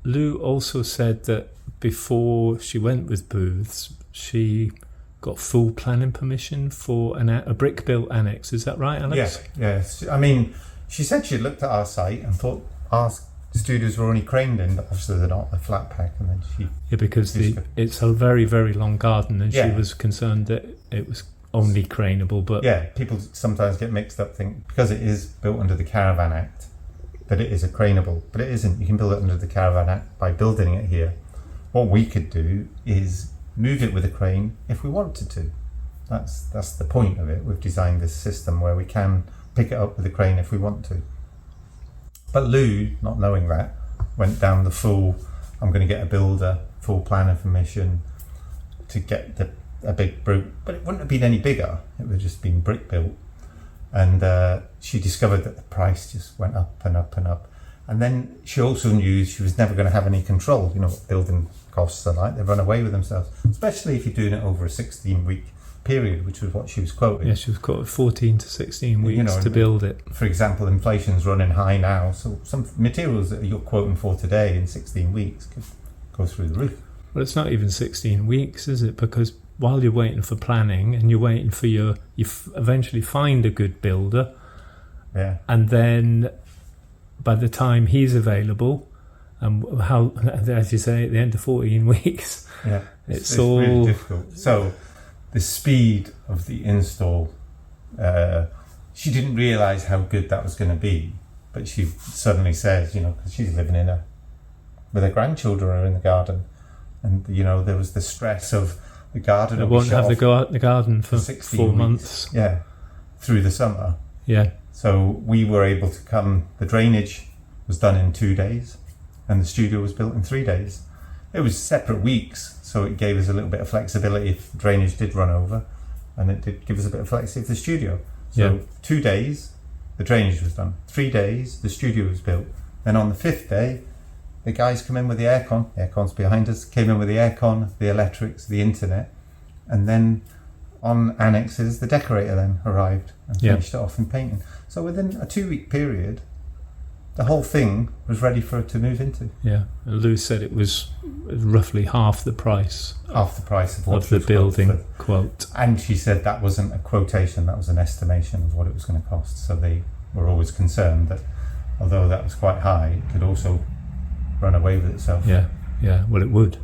Lou also said that before she went with Booths, she got full planning permission for a brick-built annex. Is that right, Alex? Yes. I mean, she said she looked at our site and thought our studios were only craned in, but obviously they're not, they're flat pack. And then because it's a very, very long garden, and she was concerned that it was only craneable. But people sometimes get mixed up, think because it is built under the Caravan Act that it is a craneable, but it isn't. You can build it under the Caravan Act by building it here. What we could do is move it with a crane if we wanted to. That's the point of it. We've designed this system where we can pick it up with a crane if we want to. But Lou, not knowing that, went down the full, I'm going to get a builder, full planning permission to get a big brute, but it wouldn't have been any bigger. It would have just been brick built. And she discovered that the price just went up and up and up. And then she also knew she was never going to have any control. You know what building costs are like. They run away with themselves, especially if you're doing it over a 16-week period, which was what she was quoting. Yeah, she was quoting 14 to 16 weeks to build it. For example, inflation's running high now, so some materials that you're quoting for today in 16 weeks could go through the roof. Well, it's not even 16 weeks, is it? Because while you're waiting for planning and you're waiting for you eventually find a good builder, and then by the time he's available, how, as you say, at the end of 14 weeks, it's all really difficult. So the speed of the install, she didn't realise how good that was going to be, but she suddenly says, because she's living with her grandchildren are in the garden, and there was the stress of the garden. They won't have the garden for 4 months. Yeah, through the summer. Yeah. So we were able to come. The drainage was done in 2 days, and the studio was built in 3 days. It was separate weeks, so it gave us a little bit of flexibility if drainage did run over, and it did give us a bit of flexibility for the studio. So 2 days, the drainage was done. 3 days, the studio was built. Then on the 5th day, the guys come in with the aircon's behind us, came in with the aircon, the electrics, the internet, and then on annexes, the decorator then arrived and finished it off in painting. So within a 2-week period, the whole thing was ready for her to move into. Yeah, and Lou said it was roughly half the price. Half the price of what the building quote. And she said that wasn't a quotation, that was an estimation of what it was going to cost. So they were always concerned that although that was quite high, it could also run away with itself. Yeah, well it would.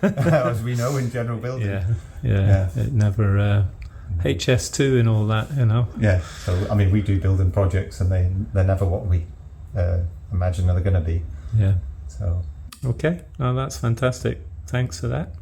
As we know in general building. Yeah. It never... HS2 and all that, Yeah, so I mean, we do building projects and they're never what we imagine they're going to be. Yeah. So. Okay, well, that's fantastic. Thanks for that.